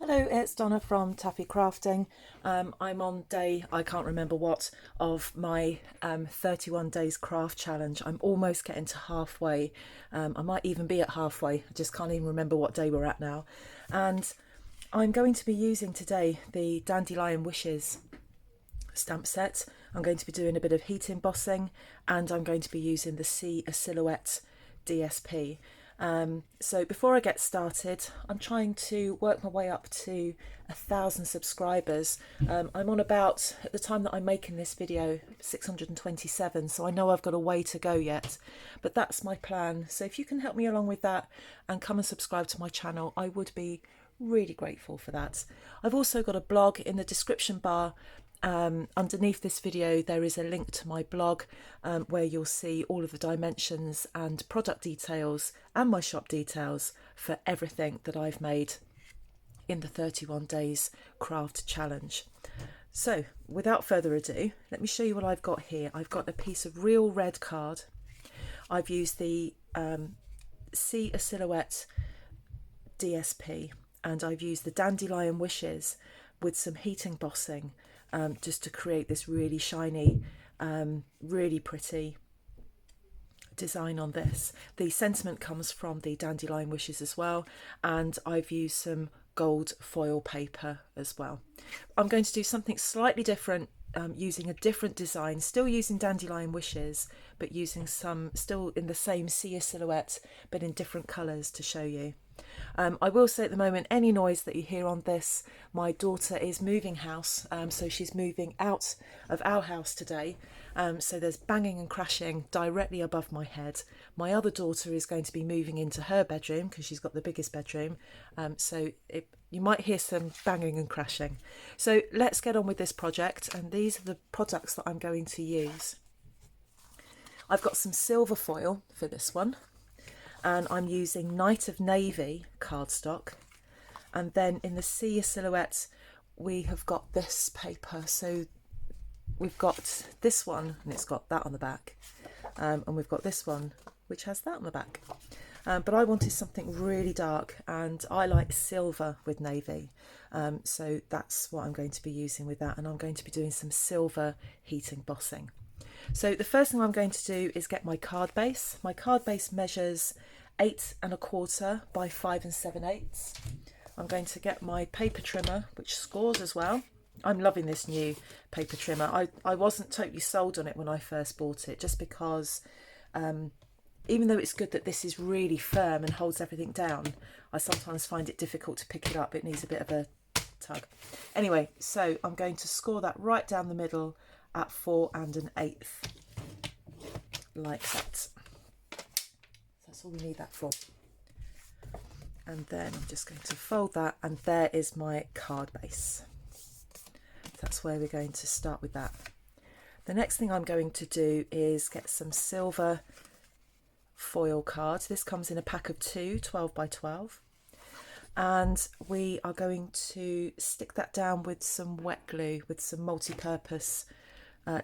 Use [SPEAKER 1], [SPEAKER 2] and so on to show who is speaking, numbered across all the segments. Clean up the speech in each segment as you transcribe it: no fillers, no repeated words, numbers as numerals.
[SPEAKER 1] Hello, it's Donna from Taffy Crafting. I'm on day, I can't remember what, of my 31 days craft challenge. I'm almost getting to halfway. I might even be at halfway. I just can't even remember what day we're at now. And I'm going to be using today the Dandelion Wishes stamp set. I'm going to be doing a bit of heat embossing, and I'm going to be using the See a Silhouette DSP. So before I get started, I'm trying to work my way up to 1,000 subscribers. I'm on about, at the time that I'm making this video, 627, so I know I've got a way to go yet, but that's my plan. So if you can help me along with that and come and subscribe to my channel, I would be really grateful for that. I've also got a blog. In the description bar underneath this video there is a link to my blog where you'll see all of the dimensions and product details and my shop details for everything that I've made in the 31 days craft challenge. So without further ado, let me show you what I've got here. I've got a piece of real red card. I've used the See a Silhouette DSP, and I've used the Dandelion Wishes with some heat embossing just to create this really shiny, really pretty design on this. The sentiment comes from the Dandelion Wishes as well, and I've used some gold foil paper as well. I'm going to do something slightly different, using a different design, still using Dandelion Wishes, but using some still in the same See a Silhouette but in different colours to show you. I will say at the moment, any noise that you hear on this, my daughter is moving house, so she's moving out of our house today, so there's banging and crashing directly above my head. My other daughter is going to be moving into her bedroom because she's got the biggest bedroom, so you might hear some banging and crashing. So let's get on with this project, and these are the products that I'm going to use. I've got some silver foil for this one, and I'm using Night of Navy cardstock, and then in the See a Silhouette we have got this paper. So we've got this one and it's got that on the back, and we've got this one which has that on the back, but I wanted something really dark and I like silver with navy, so that's what I'm going to be using with that, and I'm going to be doing some silver heat embossing. So the first thing I'm going to do is get my card base. My card base measures 8 1/4 by 5 7/8. I'm going to get my paper trimmer, which scores as well. I'm loving this new paper trimmer. I wasn't totally sold on it when I first bought it, just because even though it's good that this is really firm and holds everything down, I sometimes find it difficult to pick it up. It needs a bit of a tug. Anyway, so I'm going to score that right down the middle at 4 1/8, like that. That's all we need that for. And then I'm just going to fold that, and there is my card base. That's where we're going to start with that. The next thing I'm going to do is get some silver foil cards. This comes in a pack of 2, 12 by 12. And we are going to stick that down with some wet glue, with some multi-purpose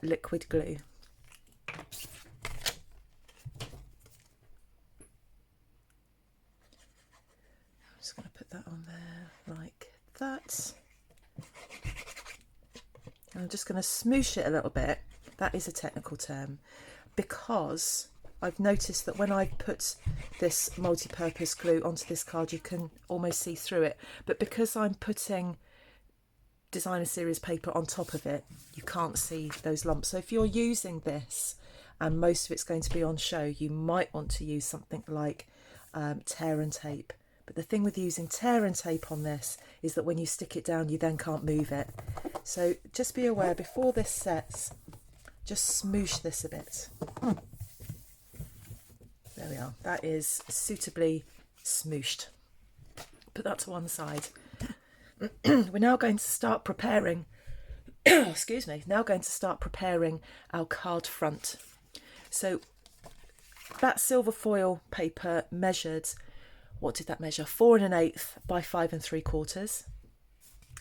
[SPEAKER 1] liquid glue. I'm just going to put that on there like that. And I'm just going to smoosh it a little bit. That is a technical term, because I've noticed that when I put this multi-purpose glue onto this card, you can almost see through it. But because I'm putting designer series paper on top of it, you can't see those lumps. So if you're using this and most of it's going to be on show, you might want to use something like tear and tape. But the thing with using tear and tape on this is that when you stick it down, you then can't move it. So just be aware, before this sets, just smoosh this a bit. There we are. That is suitably smooshed. Put that to one side. We're now going to start preparing, excuse me, now going to start preparing our card front. So that silver foil paper measured, what did that measure? 4 1/8 by 5 3/4.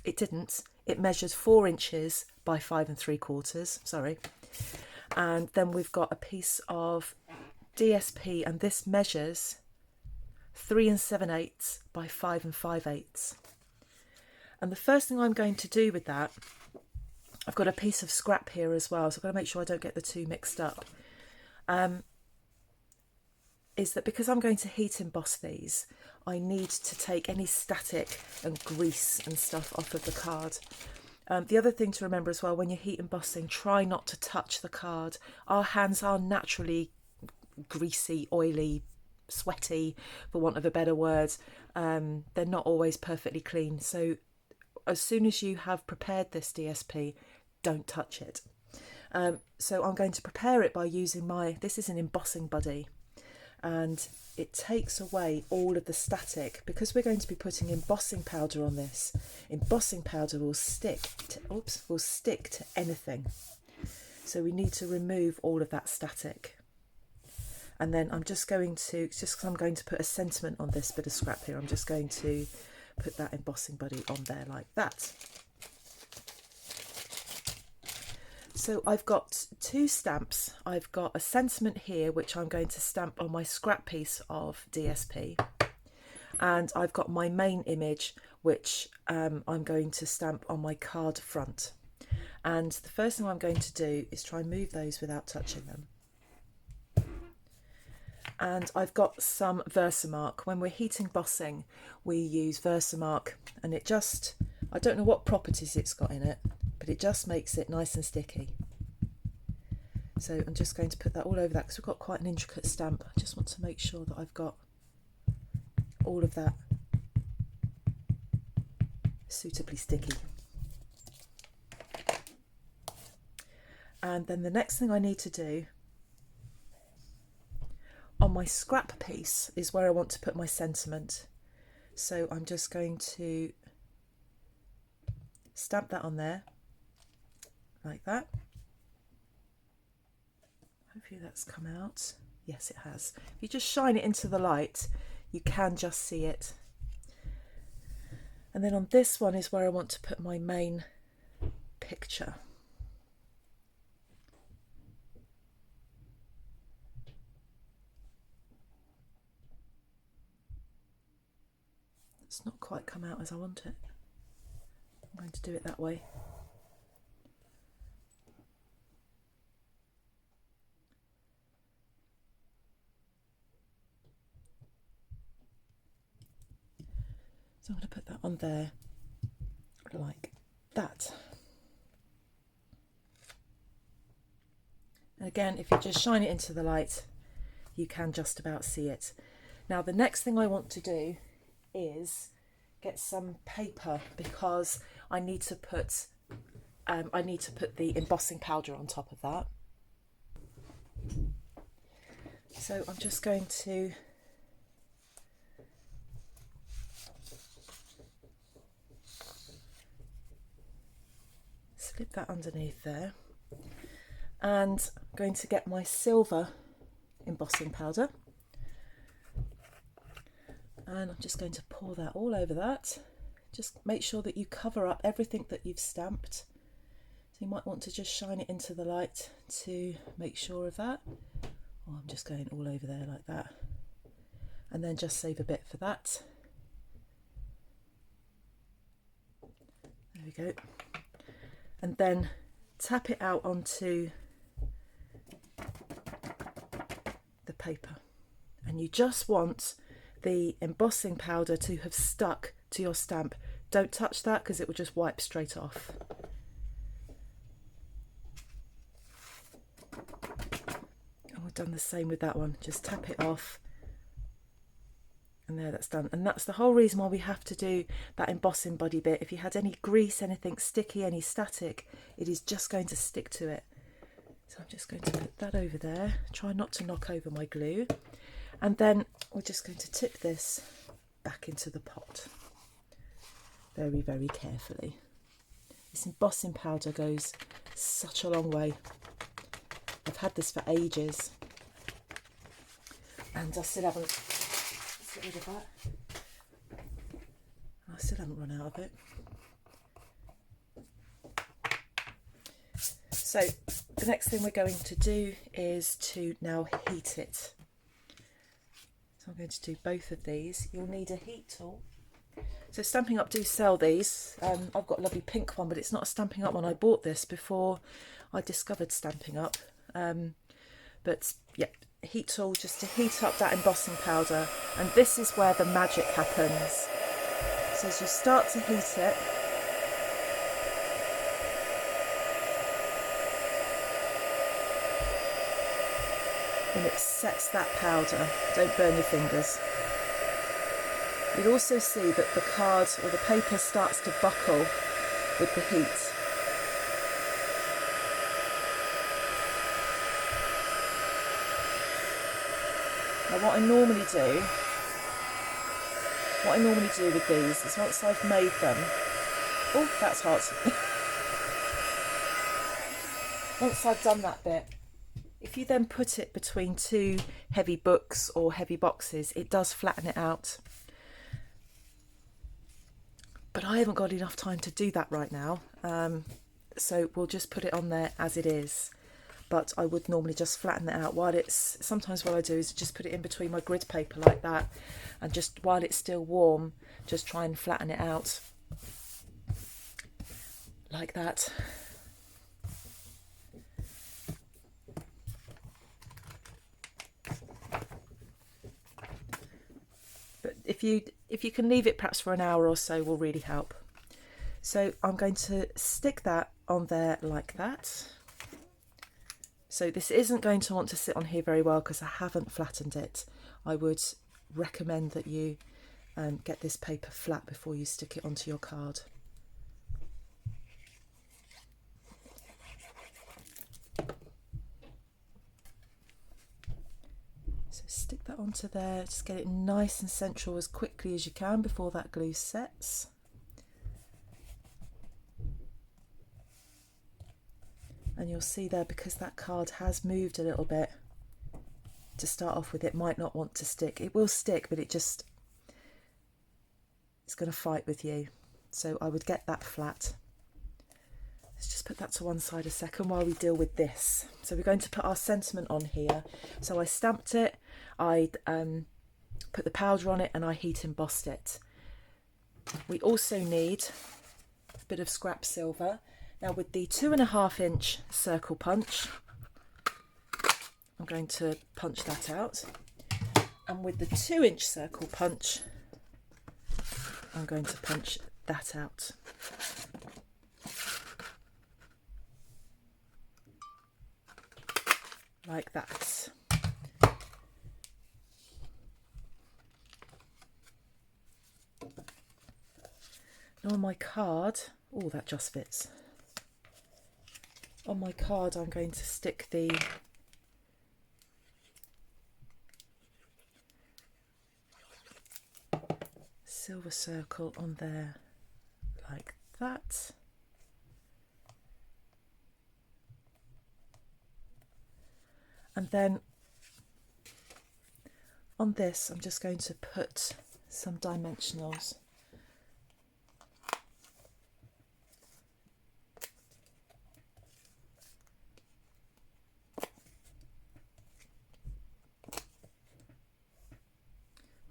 [SPEAKER 1] It didn't. It measured 4 inches by 5 3/4, sorry. And then we've got a piece of DSP, and this measures 3 7/8 by 5 5/8. And the first thing I'm going to do with that, I've got a piece of scrap here as well, so I've got to make sure I don't get the two mixed up, is that because I'm going to heat emboss these, I need to take any static and grease and stuff off of the card. The other thing to remember as well, when you're heat embossing, try not to touch the card. Our hands are naturally greasy, oily, sweaty, for want of a better word. They're not always perfectly clean. So as soon as you have prepared this DSP, don't touch it. So I'm going to prepare it by using this is an embossing buddy, and it takes away all of the static. Because we're going to be putting embossing powder on this, embossing powder will stick to anything. So we need to remove all of that static. And then I'm just going to, just because I'm going to put a sentiment on this bit of scrap here, I'm just going to put that embossing buddy on there like that. So I've got two stamps. I've got a sentiment here, which I'm going to stamp on my scrap piece of DSP. And I've got my main image, which I'm going to stamp on my card front. And the first thing I'm going to do is try and move those without touching them. And I've got some Versamark. When we're heat embossing, we use Versamark, and it just, I don't know what properties it's got in it, but it just makes it nice and sticky. So I'm just going to put that all over that because we've got quite an intricate stamp. I just want to make sure that I've got all of that suitably sticky. And then the next thing I need to do on my scrap piece is where I want to put my sentiment. So I'm just going to stamp that on there like that. Hopefully that's come out. Yes, it has. If you just shine it into the light, you can just see it. And then on this one is where I want to put my main picture. It's not quite come out as I want it. I'm going to do it that way. So I'm going to put that on there like that. And again, if you just shine it into the light, you can just about see it. Now the next thing I want to do is get some paper, because I need to put the embossing powder on top of that. So I'm just going to slip that underneath there, and I'm going to get my silver embossing powder, and I'm just going to pour that all over that. Just make sure that you cover up everything that you've stamped. So you might want to just shine it into the light to make sure of that. Oh, I'm just going all over there like that. And then just save a bit for that. There we go. And then tap it out onto the paper. And you just want the embossing powder to have stuck to your stamp. Don't touch that because it will just wipe straight off. And we've done the same with that one. Just tap it off. And there, that's done. And that's the whole reason why we have to do that embossing body bit. If you had any grease, anything sticky, any static, it is just going to stick to it. So I'm just going to put that over there. Try not to knock over my glue. And then we're just going to tip this back into the pot very, very carefully. This embossing powder goes such a long way. I've had this for ages and I still haven't, let's get rid of that. I still haven't run out of it. So the next thing we're going to do is to now heat it. So I'm going to do both of these. You'll need a heat tool. So Stampin' Up do sell these. I've got a lovely pink one, but it's not a Stampin' Up one. I bought this before I discovered Stampin' Up. But yeah, heat tool just to heat up that embossing powder. And this is where the magic happens. So as you start to heat it, and it sets that powder. Don't burn your fingers. You'll also see that the card or the paper starts to buckle with the heat. Now what I normally do with these is once I've made them, oh that's hot, once I've done that bit, if you then put it between two heavy books or heavy boxes, it does flatten it out. But I haven't got enough time to do that right now, so we'll just put it on there as it is. But I would normally just flatten it out while it's, sometimes what I do is just put it in between my grid paper like that, and just while it's still warm, just try and flatten it out like that. But if you can leave it perhaps for an hour or so, will really help. So I'm going to stick that on there like that. So this isn't going to want to sit on here very well because I haven't flattened it. I would recommend that you get this paper flat before you stick it onto your card. So stick that onto there, just get it nice and central as quickly as you can before that glue sets. And you'll see there, because that card has moved a little bit, to start off with, it might not want to stick. It will stick, but it's going to fight with you. So I would get that flat. Let's just put that to one side a second while we deal with this. So we're going to put our sentiment on here. So I stamped it, I put the powder on it, and I heat embossed it. We also need a bit of scrap silver. Now with the 2.5 inch circle punch, I'm going to punch that out. And with the 2 inch circle punch, I'm going to punch that out. Like that. Now on my card, oh that just fits. On my card I'm going to stick the silver circle on there like that. And then on this I'm just going to put some dimensionals.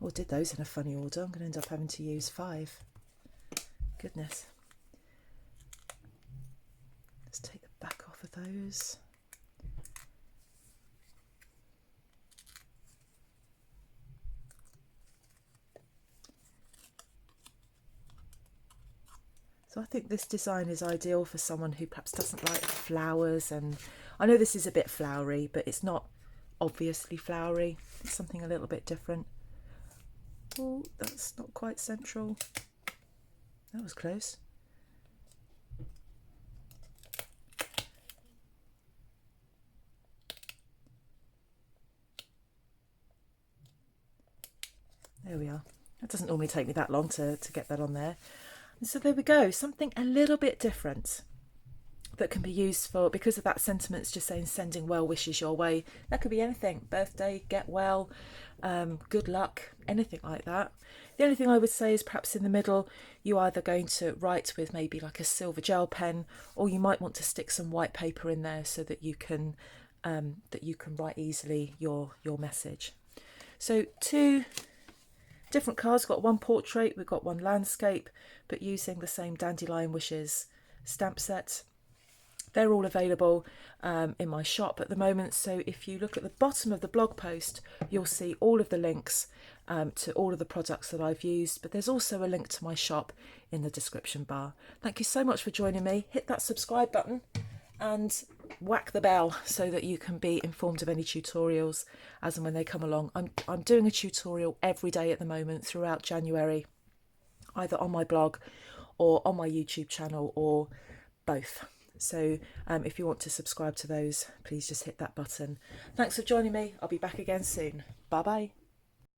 [SPEAKER 1] Oh, did those in a funny order. I'm going to end up having to use 5. Goodness. Let's take the back off of those. So I think this design is ideal for someone who perhaps doesn't like flowers, and I know this is a bit flowery, but it's not obviously flowery. It's something a little bit different. Oh, that's not quite central. That was close. There we are. That doesn't normally take me that long to get that on there. And so there we go, something a little bit different that can be used for, because of that sentiment, it's just saying sending well wishes your way. That could be anything, birthday, get well, good luck, anything like that. The only thing I would say is perhaps in the middle you're either going to write with maybe like a silver gel pen, or you might want to stick some white paper in there so that you can write easily your message. So to Different cards, got one portrait, we've got one landscape, but using the same Dandelion Wishes stamp set. They're all available in my shop at the moment, so if you look at the bottom of the blog post, you'll see all of the links to all of the products that I've used, but there's also a link to my shop in the description bar. Thank you so much for joining me. Hit that subscribe button and whack the bell so that you can be informed of any tutorials as and when they come along. I'm doing a tutorial every day at the moment throughout January, either on my blog or on my YouTube channel or both. So if you want to subscribe to those, please just hit that button. Thanks for joining me. I'll be back again soon. Bye bye.